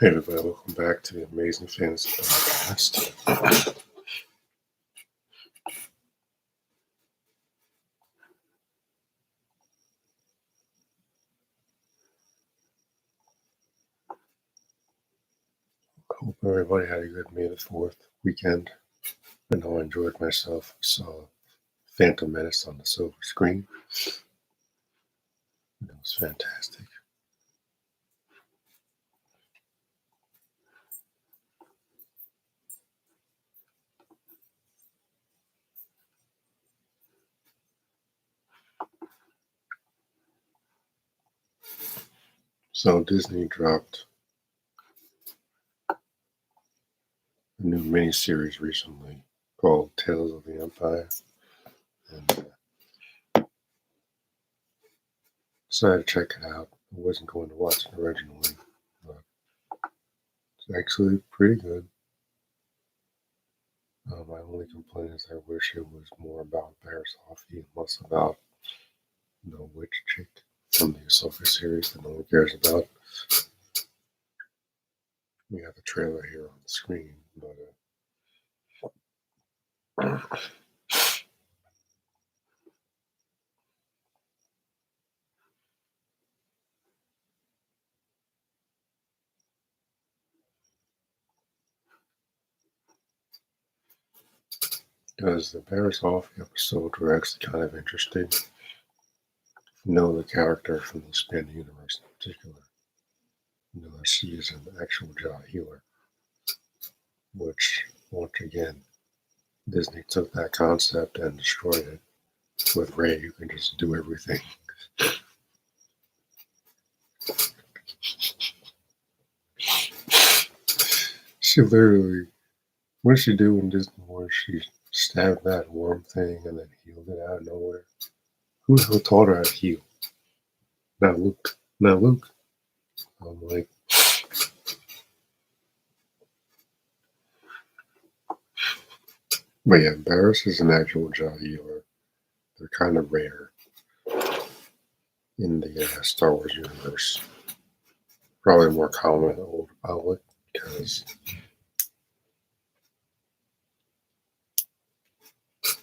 Hey everybody, welcome back to the Amazing Fantasy Podcast. Hope everybody had a good May the 4th weekend. I know I enjoyed myself. Saw Phantom Menace on the silver screen. It was fantastic. So Disney dropped a new miniseries recently called Tales of the Empire. And decided to check it out. I wasn't going to watch it originally, but it's actually pretty good. My only complaint is I wish it was more about Barriss Offee and less about the witch chick from the Ahsoka series that no one cares about. We have the trailer here on the screen, but because the Barriss Offee episode were actually kind of interesting. If you know the character from the expanded universe in particular, you know that she is an actual Jedi healer, which once again Disney took that concept and destroyed it. With Rey, you can just do everything. She literally, what did she do in Disney Wars? She stabbed that worm thing and then healed it out of nowhere. Who the hell taught her how to heal? Not Luke. Not Luke. I'm like, but yeah, Barriss is an actual Jedi healer. They're kind of rare in the Star Wars universe. Probably more common in the Old Republic because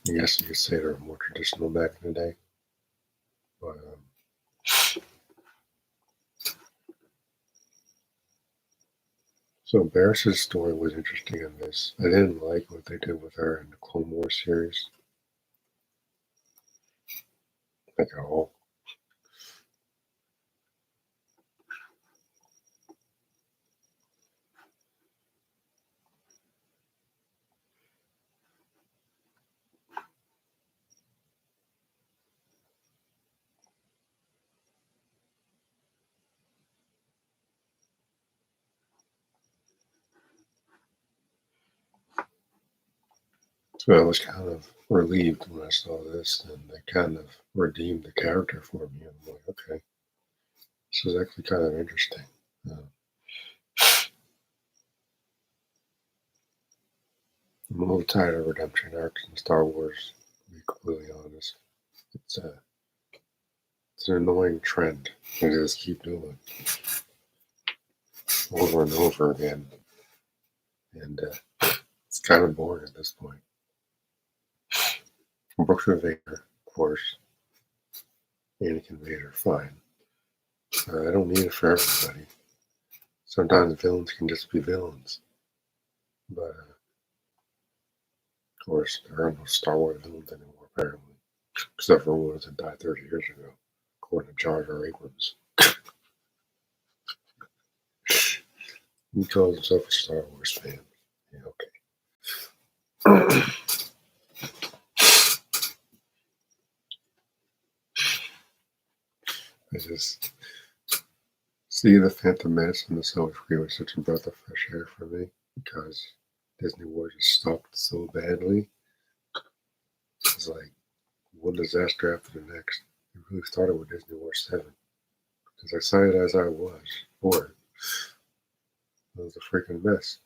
I guess you could say they're more traditional back in the day. But so Barriss's story was interesting in this. I didn't like what they did with her in the Clone Wars series, like at all. So I was kind of relieved when I saw this, and they kind of redeemed the character for me. I'm like, okay, this is actually kind of interesting. I'm a little tired of redemption arcs in Star Wars, to be completely honest. It's an annoying trend. They just keep doing over and over again. And it's kind of boring at this point. Brooks of Vader, of course. Anakin Vader, fine. I don't need it for everybody. Sometimes villains can just be villains. But, of course, there are no Star Wars villains anymore, apparently. Except for ones that died 30 years ago, according to Jar Jar Abrams. He calls himself a Star Wars fan. Yeah, okay. I just see the Phantom Menace and the Silver Screen was such a breath of fresh air for me because Disney World just stopped so badly. It's like one disaster after the next. It really started with Disney War 7. As excited as I was for it, it was a freaking mess.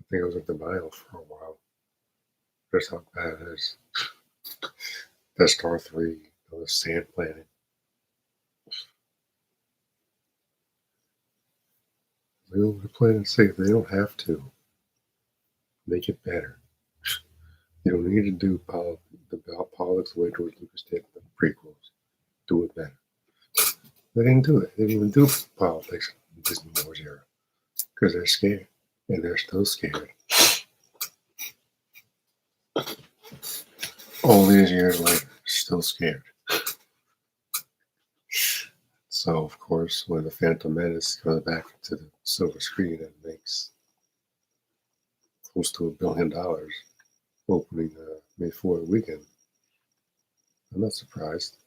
I think I was at the aisle for a while. Just how bad it is. That Star 3, the Sand Planet. They're playing it safe. They don't have to make it better. You don't need to do politics the way George Lucas did in the prequels. Do it better. They didn't do it. They didn't even do politics in the Disney Wars era because they're scared, and they're still scared. All these years later, still scared. So, of course, when the Phantom Menace comes back to the silver screen and makes close to $1 billion opening May 4th weekend, I'm not surprised.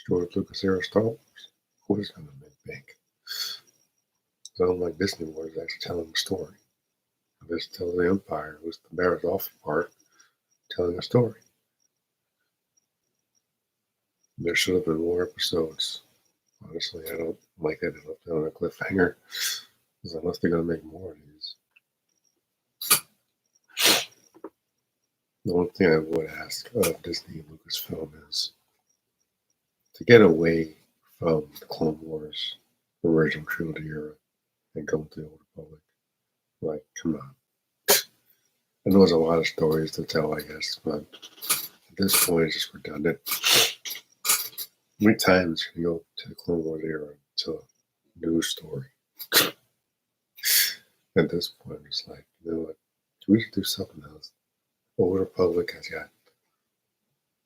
George Lucas era Star Wars, of course, going to make bank. So unlike Disney Wars, it's actually telling a story. This telling the Empire was the Barriss Offee part, telling a story. There should have been more episodes. Honestly, I don't like that it left it on a cliffhanger, because unless they're going to make more of these. The one thing I would ask of Disney and Lucasfilm is to get away from the Clone Wars original trilogy era and go into the Old Republic. Like, come on. I know there's a lot of stories to tell, I guess, but at this point it's just redundant. How many times can you go to the Clone Wars era to a new story? At this point, it's like, you know what? We should do something else. Old Republic has got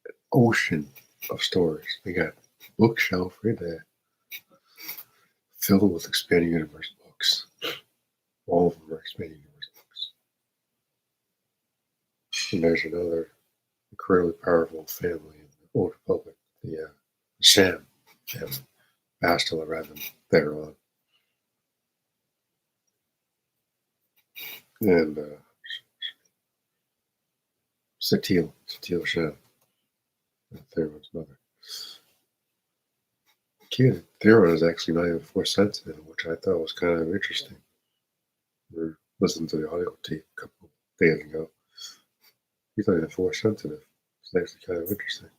an ocean of stories. They got a bookshelf right there filled with expanding universe books. All of them are expanding universe books. And there's another incredibly powerful family in the Old Republic, the Sham family, Bastila rather than Theron. And Satil Sham, Theron's mother. Kid, Theron is actually not even Force sensitive, which I thought was kind of interesting. We were listening to the audio tape a couple days ago. He's not even Force sensitive. It's actually kind of interesting.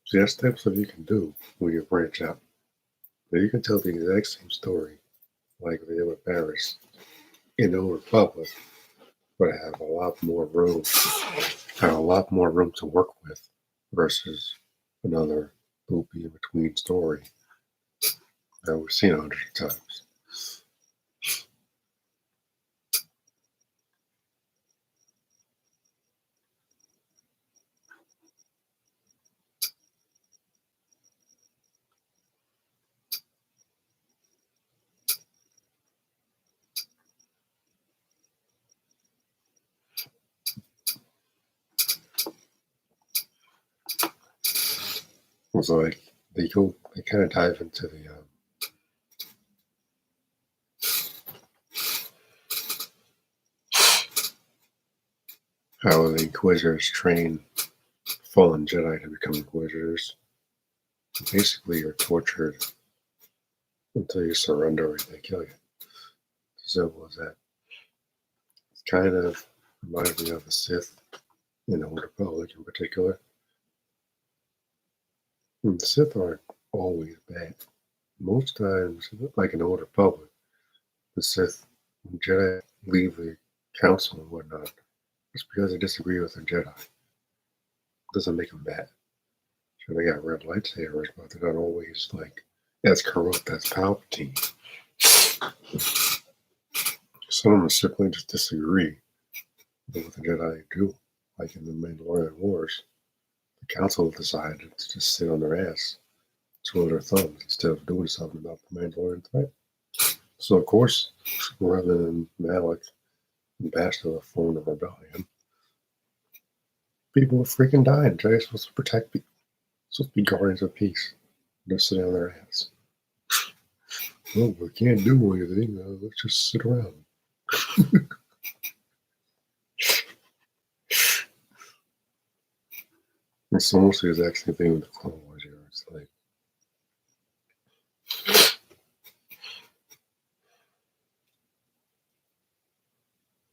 See, that's the type of stuff you can do when you branch out. Now you can tell the exact same story, like they did with Barriss in the Old Republic, but have a lot more room, to work with versus another loopy in between story that we've seen hundreds of times. So like they kind of dive into the how the Inquisitors train fallen Jedi to become Inquisitors. Basically, you're tortured until you surrender or they kill you. As simple as that. It kind of reminds me of the Sith in the Old Republic in particular. And the Sith aren't always bad. Most times, like in the Old Republic, the Sith and Jedi leave the council and whatnot. It's because they disagree with the Jedi. It doesn't make them bad. So they got red lightsabers, but they're not always like as corrupt as Palpatine. Some of them simply just disagree with what the Jedi do. Like in the Mandalorian Wars, the council decided to just sit on their ass, twiddle their thumbs instead of doing something about the Mandalorian threat. So of course, rather than Malik and Bastila forming a rebellion, people were freaking dying. Jedi's supposed to protect people. Supposed to be guardians of peace. They're sitting on their ass. Well, we can't do anything. Let's just sit around. It's almost the exact same thing with the Clone Wars era. It's like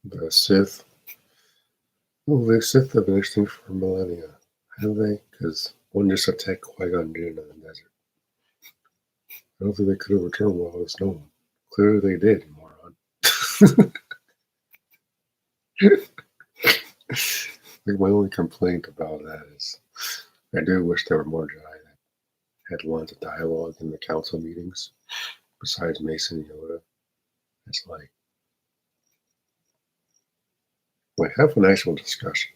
the Sith. Well, the Sith have been extinct for millennia, have they? Because one just attacked Qui-Gon Jinn in the desert. I don't think they could have returned while it was snowing. Clearly they did, you moron. Like, my only complaint about that is I do wish there were more Jedi that had lines of dialogue in the council meetings besides Mason and Yoda. It's like have an actual discussion.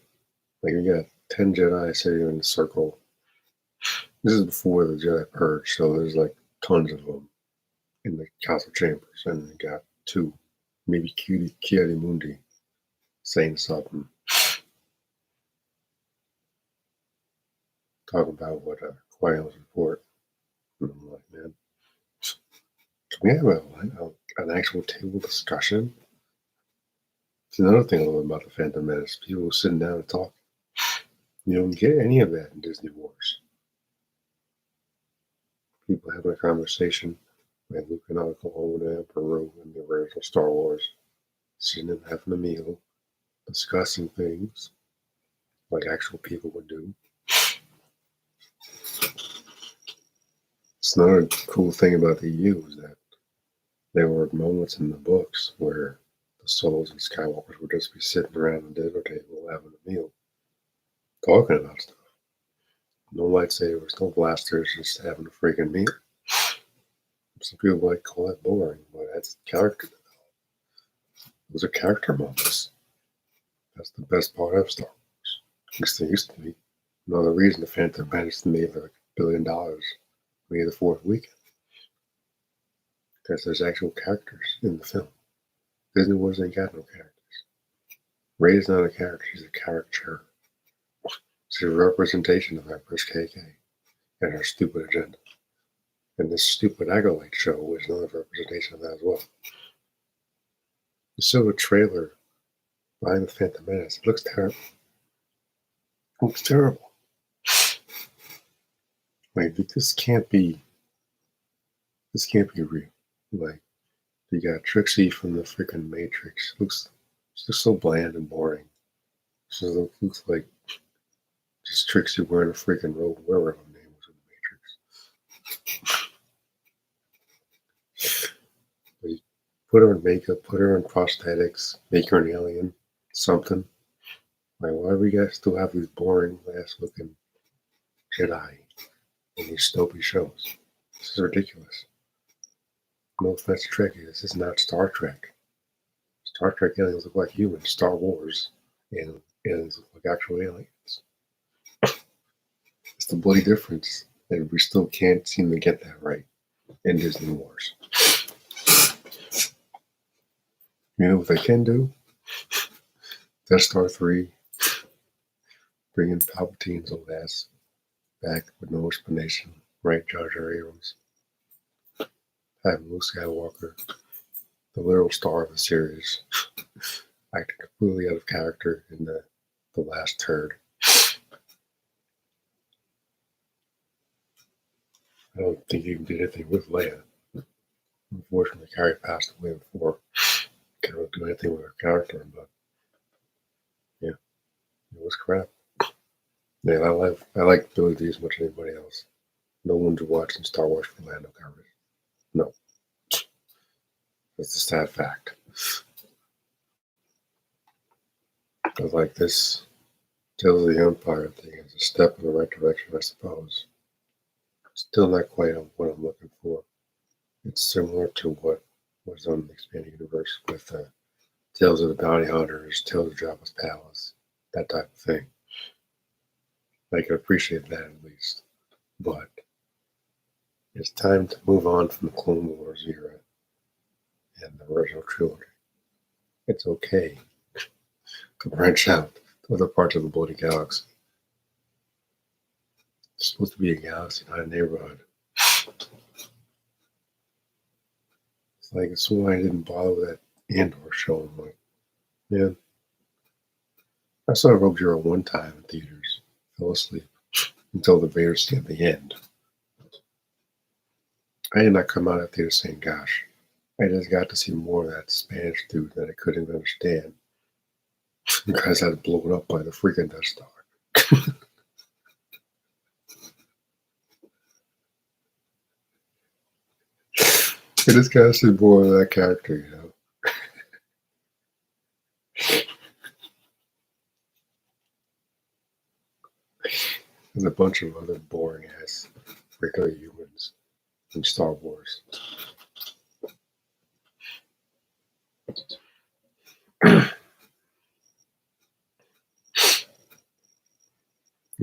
Like you got 10 Jedi sitting in a circle. This is before the Jedi Purge, so there's like tons of them in the council chambers, and you got two, maybe Kiadi Mundi saying something, talking about what Qui-Gon's report. And I'm like, man, can we have an actual table discussion? It's another thing I love about the Phantom Menace. People sitting down and talking. You don't get any of that in Disney Wars. People having a conversation like Luke and Oklahoma and Peru in the original Star Wars, sitting and having a meal, discussing things like actual people would do. It's another cool thing about the EU is that there were moments in the books where the Solos and Skywalkers would just be sitting around the dinner table having a meal, talking about stuff. No lightsabers, no blasters, just having a freaking meal. Some people might call that boring, but that's character development. Those are character moments. That's the best part of Star Wars. At least they used to be. Another reason the Phantom Menace made like $1 billion May the 4th weekend. Because there's actual characters in the film. Disney Wars ain't got no characters. Rey's not a character, she's a caricature. She's a representation of Empress KK and her stupid agenda. And this stupid Acolyte show is another representation of that as well. You saw a trailer behind the Phantom Menace. It looks terrible. It looks terrible. Like, this can't be real. Like, you got Trixie from the freaking Matrix. It's just so bland and boring. So it looks like just Trixie wearing a freaking robe, whatever her name was in the Matrix. You put her in makeup, put her in prosthetics, make her an alien, something. Like, why do we guys still have these boring ass looking Jedi in these snopey shows? This is ridiculous. No offense to Trekkie, this is not Star Trek. Star Trek aliens look like humans. Star Wars aliens look like actual aliens. It's the bloody difference, and we still can't seem to get that right in Disney Wars. You know what they can do? Death Star 3, bringing Palpatine's old ass back with no explanation, right? Jar Jar Abrams. Having Luke Skywalker, the literal star of the series, acting completely out of character in the last third. I don't think he even did anything with Leia. Unfortunately, Carrie passed away before he could do anything with her character, but yeah, it was crap. Man, I like Billy D as much as anybody else. No one's watching Star Wars for Lando Calrissian. No. That's a sad fact. But like this Tales of the Empire thing is a step in the right direction, I suppose. Still not quite what I'm looking for. It's similar to what was on the expanded universe with Tales of the Bounty Hunters, Tales of Jabba's Palace, that type of thing. I can appreciate that at least. But it's time to move on from the Clone Wars era and the original trilogy. It's okay to branch out to other parts of the bloody galaxy. It's supposed to be a galaxy, not a neighborhood. It's like, it's why I didn't bother with that Andor show. I'm like, man, I saw Rogue Zero one time in theaters, fell asleep until the Vader scene at the end. I did not come out of theater saying, gosh, I just got to see more of that Spanish dude that I couldn't even understand. You guys had blown up by the freaking Death Star. this guy's just born that character, you know. There's a bunch of other boring ass regular humans in Star Wars.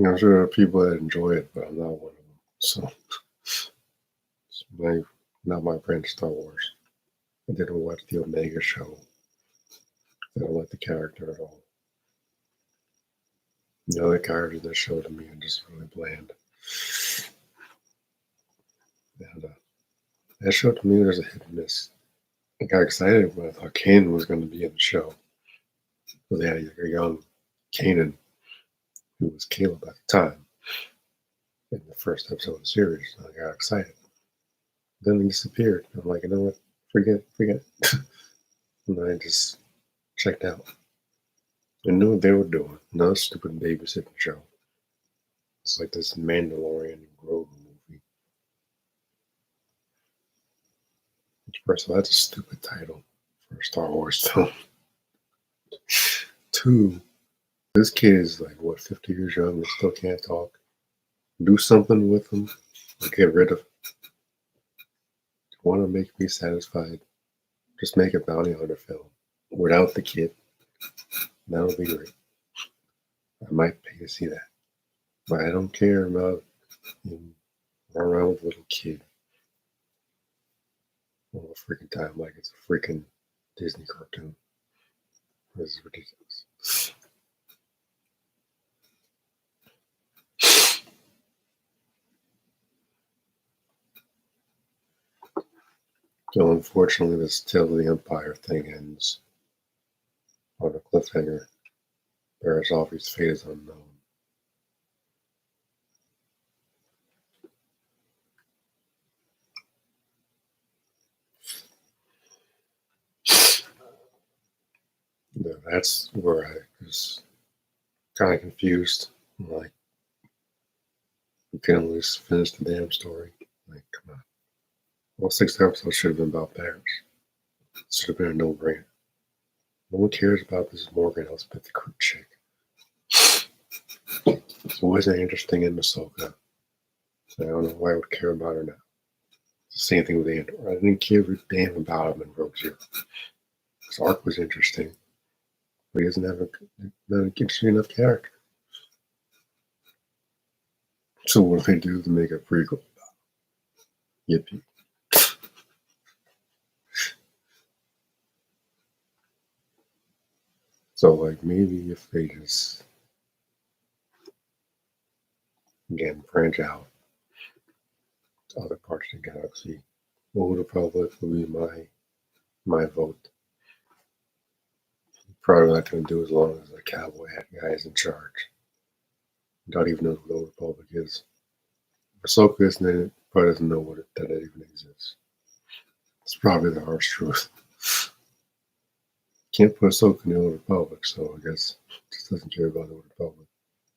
I'm sure there are people that enjoy it, but I'm not one of them. So it's not my brand of Star Wars. I didn't watch the Omega show. I don't like the character at all. The other characters that show to me are just really bland. And that show to me was a hit and miss. I got excited when I thought Kanan was going to be in the show. Because they had a young Kanan, who was Caleb at the time, in the first episode of the series. I got excited. Then he disappeared. I'm like, you know what? Forget it. And I just checked out. I knew what they were doing. Another stupid babysitting show. It's like this Mandalorian and Grogu movie. First of all, that's a stupid title for a Star Wars film. 2, this kid is like, what, 50 years young and still can't talk? Do something with him. Or get rid of him. You want to make me satisfied? Just make a bounty hunter film without the kid. That would be great. I might pay to see that. But I don't care about him running around with a little kid all the freaking time like it's a freaking Disney cartoon. This is ridiculous. So unfortunately, this Tale of the Empire thing ends on a cliffhanger. Barriss Offee's fate is unknown. Yeah, that's where I was kind of confused. I'm like, you can at least finish the damn story. Like, come on. All 6 episodes should have been about Barriss. It should have been a no-brainer. No one cares about this Morgan Elspeth the creep chick. It wasn't interesting in Ahsoka. So I don't know why I would care about her now. It's the same thing with Andor. I didn't care a damn about him in Rogue Zero. His arc was interesting, but he doesn't have an interesting enough character. So what do they do to make a prequel? Yippee. So like maybe if they just again branch out to other parts of the galaxy, Old Republic would be my vote. Probably not going to do as long as the cowboy hat guy is in charge. Don't even know who the Old Republic is. Ahsoka isn't in it, probably doesn't know that it even exists. It's probably the harsh truth. Can't put Ahsoka in the Old Republic, so I guess just doesn't care about the Old Republic.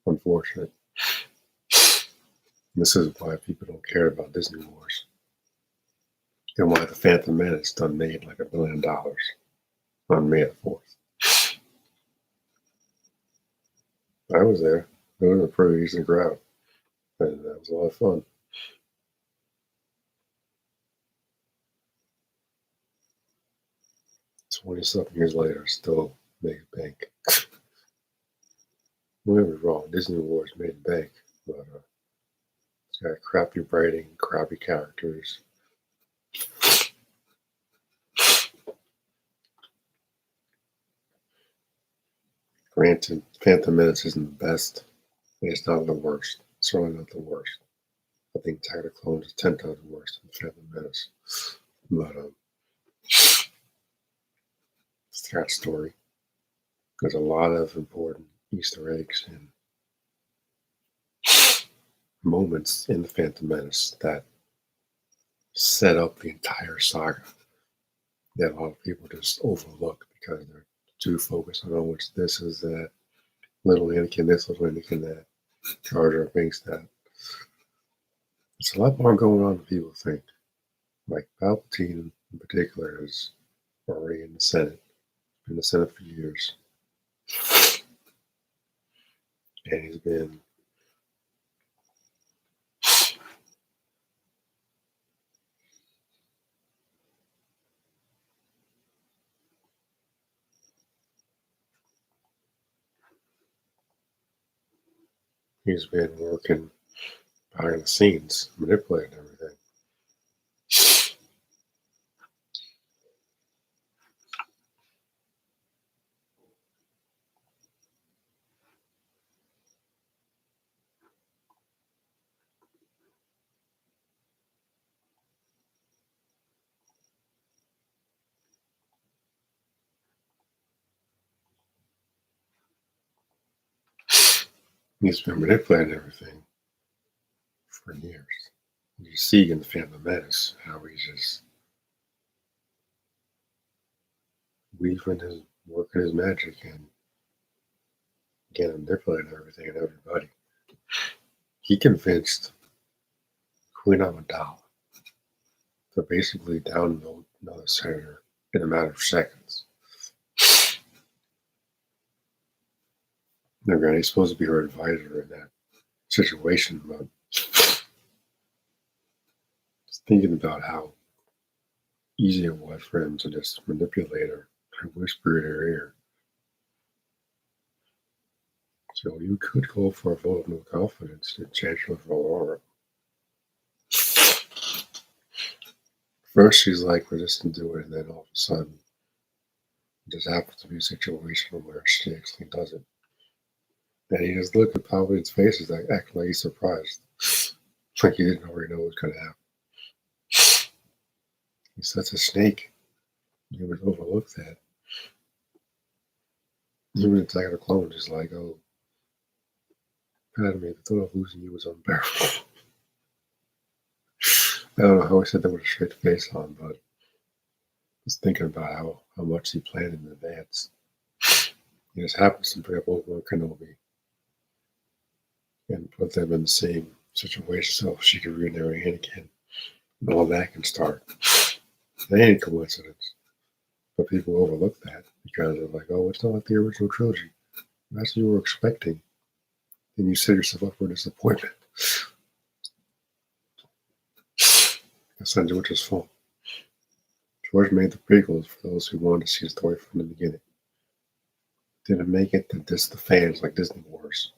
Unfortunate. This is why people don't care about Disney Wars. And why the Phantom Menace done made like $1 billion on May the 4th. I was there. It was a pretty decent crowd. And that was a lot of fun. 20-something years later, still make bank. Don't get me wrong, Disney Wars made bank, but it's got crappy writing, crappy characters. Granted, Phantom Menace isn't the best, and it's not the worst. It's certainly not the worst. I think Attack of the Clones is 10 times worse than Phantom Menace. But it's got story. There's a lot of important Easter eggs and moments in the Phantom Menace that set up the entire saga that a lot of people just overlook because they're too focused on, oh, it's this is that, little Anakin this, little Anakin that, Jar Jar Binks that. There's a lot more going on than people think. Like Palpatine in particular is already in the Senate, been in the Senate for years, and he's been working behind the scenes, manipulating everything. He's been manipulating everything for years. You see in the Phantom Menace how he's just working his magic and again manipulating everything and everybody. He convinced Queen Amidala to basically downvote another senator in a matter of seconds. Now, granted, he's supposed to be her advisor in that situation, but just thinking about how easy it was for him to just manipulate her and whisper in her ear. So you could call for a vote of no confidence in Chancellor Valora. First, she's like resistant to it, and then all of a sudden, it just happens to be a situation where she actually does it. And he just looked at Palpatine's face, he's like acting like he's surprised. Like he didn't already know what was going to happen. He's such a snake. You would overlook that. Even Attack of the Clones is like, oh, Padme, the thought of losing you was unbearable. I don't know how I said that with a straight face on, but just thinking about how much he planned in advance. He just happens to bring up Obi-Wan Kenobi and put them in the same situation so she could remarry Anakin and all that can start. It ain't a coincidence. But people overlook that because they're like, oh, it's not like the original trilogy. That's what you were expecting. And you set yourself up for disappointment. That's not George's fault. George made the prequels for those who wanted to see the story from the beginning. Didn't make it to diss the fans like Disney Wars,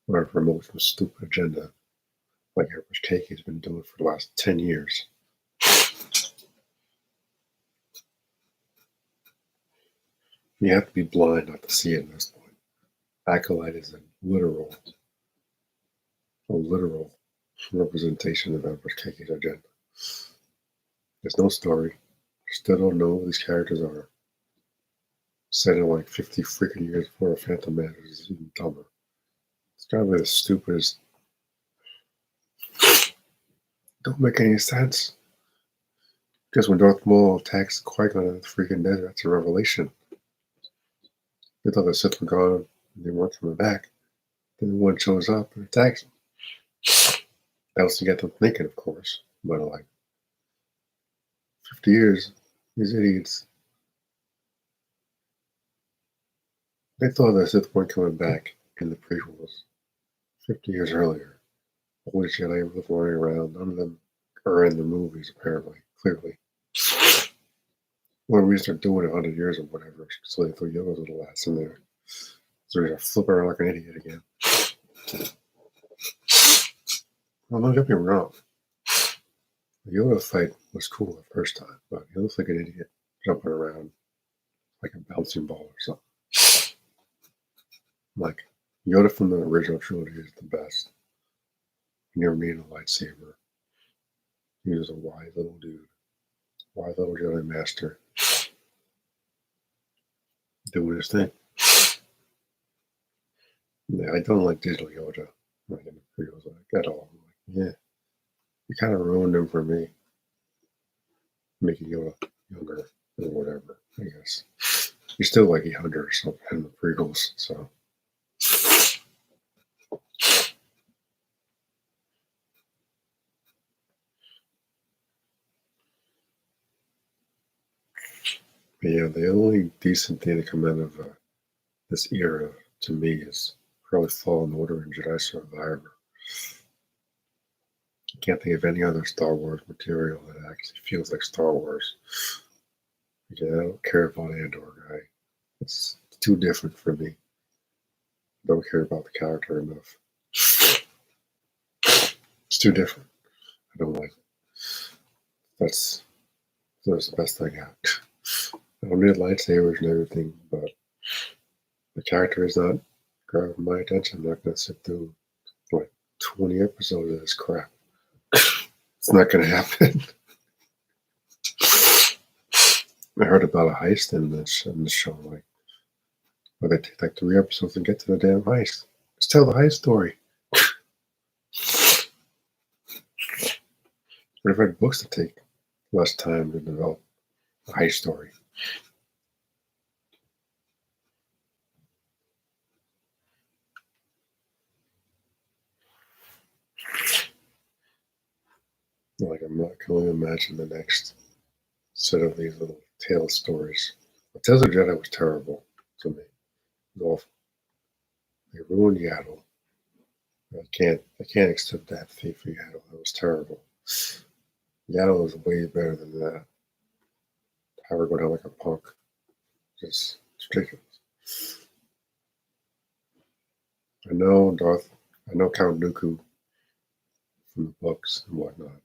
or promote some stupid agenda like Average Cake has been doing for the last 10 years. You have to be blind not to see it at this point. Acolyte is a literal representation of Average Cake's agenda. There's no story. Still don't know who these characters are. Set in like 50 freaking years before a Phantom Menace is even dumber. It's kind of the stupidest. Don't make any sense. Because when Darth Maul attacks Qui-Gon in the freaking desert, that's a revelation. They thought the Sith were gone and they weren't coming back. Then one shows up and attacks them. That was to get them thinking, of course. But like 50 years, these idiots, they thought the Sith weren't coming back in the prequels 50 years earlier. All the Jedi were flying around. None of them are in the movies, apparently, clearly. One reason they're doing it 100 years or whatever, so they throw Yoda's little ass in there. So he's gonna flip around like an idiot again. Well, don't get me wrong. The Yoda fight was cool the first time, but he looks like an idiot jumping around like a bouncing ball or something. Like, Yoda from the original trilogy is the best. He never needed a lightsaber. He was a wise little dude. Wise little Jedi master. Doing his thing. Yeah, I don't like digital Yoda. Like in the prequels, like at all. I'm like, yeah, you kind of ruined him for me. Making Yoda younger or whatever, I guess. He's still like 100 or something in the prequels, so. But yeah, the only decent thing to come out of this era to me is probably Fallen Order and Jedi Survivor. I can't think of any other Star Wars material that actually feels like Star Wars. Yeah, I don't care about Andor guy. It's too different for me. I don't care about the character enough. It's too different. I don't like it. That's the best thing I got. I don't need lightsabers and everything, but the character is not grabbing my attention. I'm not gonna sit through like 20 episodes of this crap. It's not gonna happen. I heard about a heist in this show, like where they take like 3 episodes to get to the damn heist. Just tell the heist story. I've read books that take less time to develop a heist story. Like I'm not can only imagine the next set of these little tale stories. But Tales of Jedi was terrible to me. It was awful. They ruined Yaddle. I can't accept that fate for Yaddle. That was terrible. Yaddle was way better than that. Have her go down like a punk. Just it's ridiculous. I know Count Dooku from the books and whatnot.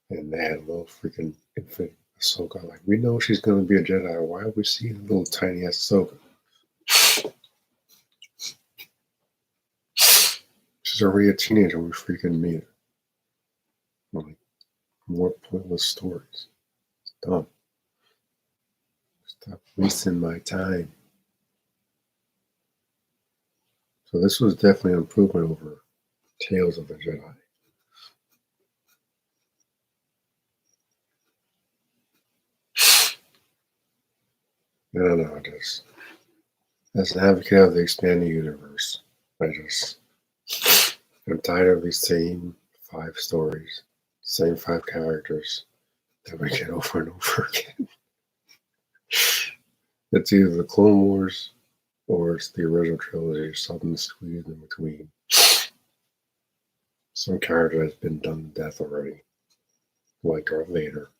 And they had a little freaking infant Ahsoka. Like, we know she's going to be a Jedi. Why are we seeing a little tiny ass Ahsoka? She's already a teenager when we freaking meet her. Like, more pointless stories. It's dumb. Stop wasting my time. So this was definitely an improvement over Tales of the Jedi. I don't know, just as an advocate of the expanding universe, I'm tired of these same 5 stories, same 5 characters that we get over and over again. It's either the Clone Wars or it's the original trilogy, something squeezed in between. Some character has been done to death already, like Darth Vader.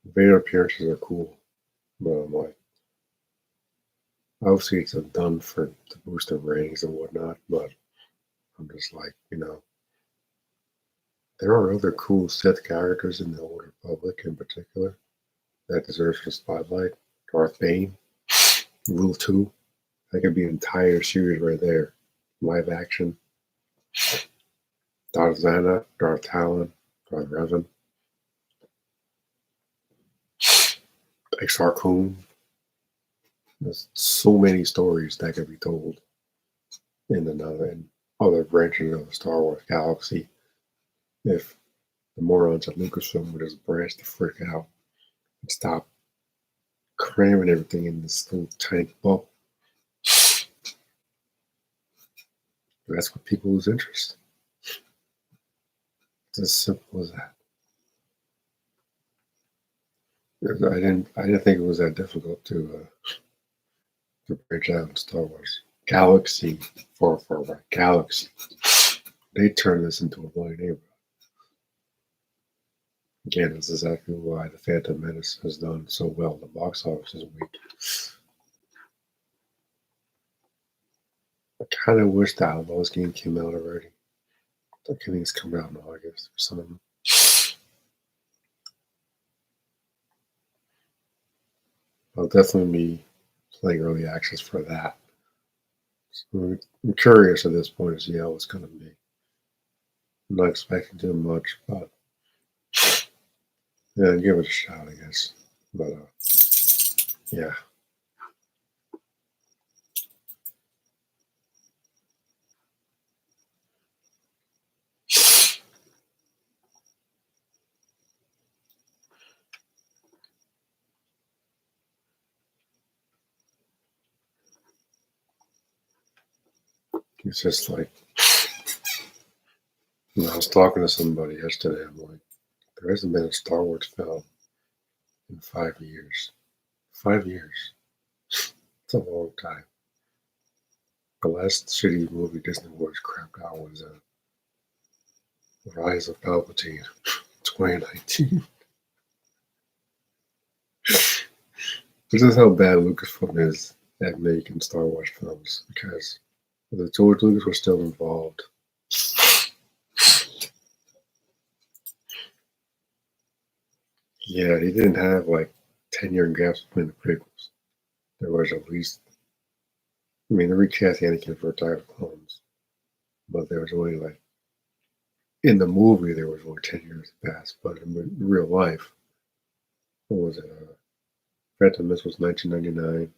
Vader appearances are cool, but I'm like, obviously it's done for to boost the ratings and whatnot, but I'm just like, there are other cool Sith characters in the Old Republic in particular that deserves the spotlight. Darth Bane, Rule 2, that could be an entire series right there. Live action. Darth Zana, Darth Talon, Darth Revan, Exar Kun. There's so many stories that could be told in other branches of the Star Wars galaxy if the morons at Lucasfilm would just branch the frick out and stop cramming everything in this little tiny bubble. That's what people lose interest. It's as simple as that. I didn't think it was that difficult to branch out in Star Wars. Galaxy, far away. Galaxy. They turned this into a bloody neighborhood. Again, that's exactly why The Phantom Menace has done so well in the box office this week. I kind of wish the Outlaws game came out already. I think it's coming out in August or something. I'll definitely be playing early access for that. So I'm curious at this point to see how it's going to be. I'm not expecting too much, but yeah, give it a shot, I guess. But yeah. It's just like, I was talking to somebody yesterday. I'm like, there hasn't been a Star Wars film in 5 years. 5 years. It's a long time. The last shitty movie Disney Wars crapped out was Rise of Palpatine, 2019. This is how bad Lucasfilm is at making Star Wars films, because if George Lucas was still involved, yeah, he didn't have like 10-year gaps between the prequels. There was at least, I mean, they recast Anakin for Attack of the Clones, but there was only like, in the movie, there was only 10 years past, but in real life, what was it? Phantom Menace was 1999.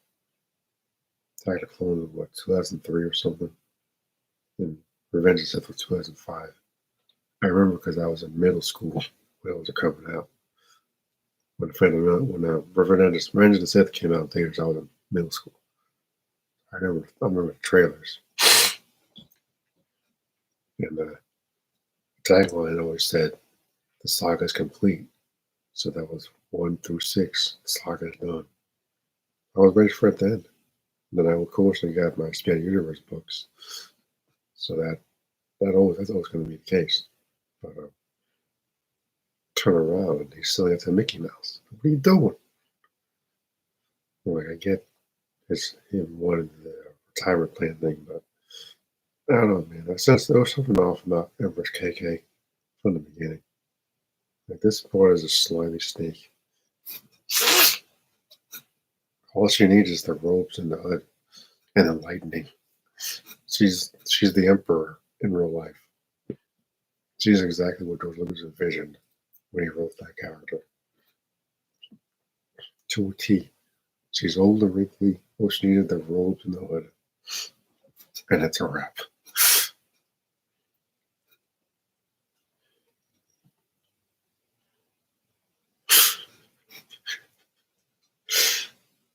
Attack of the Clones was what, 2003 or something? And Revenge of the Sith was 2005. I remember because I was in middle school when it was coming out. When Revenge of the Sith came out in theaters, I was in middle school. I remember the trailers. And the tagline always said, "The saga is complete." So that was 1 through 6. The saga is done. I was ready for it then. And then I, of course, got my Expanded Universe books. So that's always going to be the case. But turn around and he's selling it to Mickey Mouse. What are you doing? Like, I get him wanting the retirement plan thing, but I don't know, man. There was something off about Empress KK from the beginning. Like, this boy is a slimy snake. All she needs is the robes and the hood and the lightning. She's the emperor in real life. She's exactly what George Lucas envisioned when he wrote that character. To a T. She's old and wrinkly. All she needed the robes and the hood. And it's a wrap.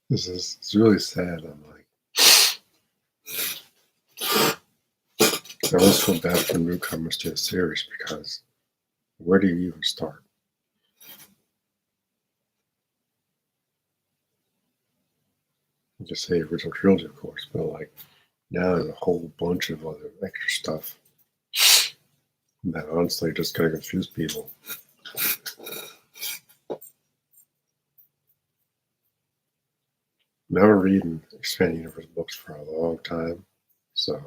It's really sad. I'm like, I always feel bad for newcomers to a series because where do you even start? You just say original trilogy, of course, but like now there's a whole bunch of other extra stuff that honestly just kind of confuse people. Now I'm reading Expanded Universe books for a long time, so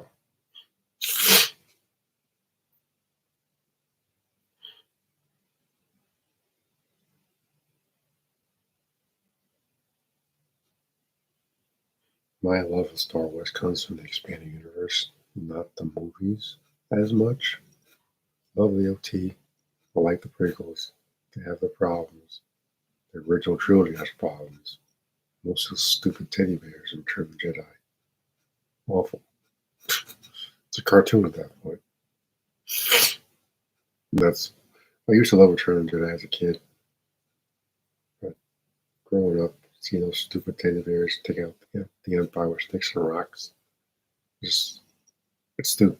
my love of Star Wars comes from the Expanded Universe, not the movies as much. Love the OT. I like the prequels. They have their problems. The original trilogy has problems. Most of those stupid teddy bears in Return of the Jedi. Awful. It's a cartoon at that point. I used to love Return of the Jedi as a kid. But growing up, seeing those stupid teddy bears take out the Empire with sticks and rocks. It's stupid.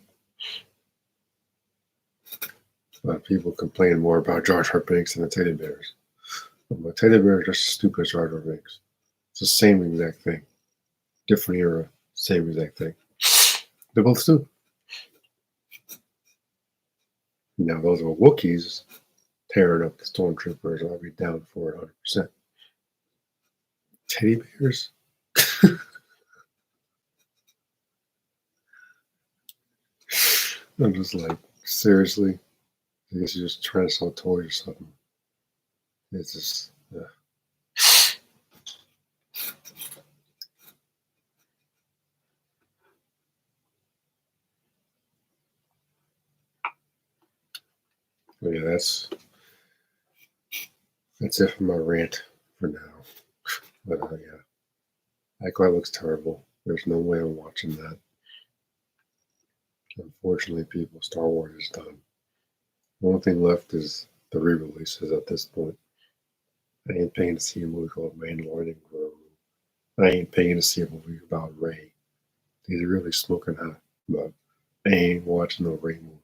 People complain more about Jar Jar Binks than the teddy bears. But the teddy bears are just as stupid as Jar Jar Binks. It's the same exact thing. Different era, same exact thing. They're both stupid. Now, those are Wookiees tearing up the stormtroopers. I'll be down for it 100%. Teddy bears? I'm just like, seriously? I guess you're just trying to sell toys or something. It's just, But yeah, that's it for my rant for now. But yeah, that guy looks terrible. There's no way I'm watching that. Unfortunately, people, Star Wars is done. The only thing left is the re-releases at this point. I ain't paying to see a movie called Mandalorian and Grogu. I ain't paying to see a movie about Rey. He's really smoking hot, but I ain't watching no Rey movie.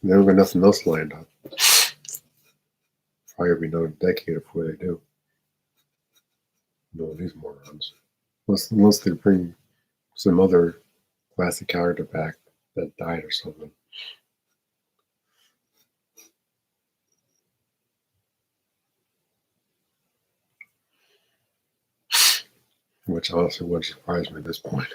Never got nothing else lined up. probably be another decade before they do. No, these morons. Unless they bring some other classic character back that died or something. Which honestly wouldn't surprise me at this point.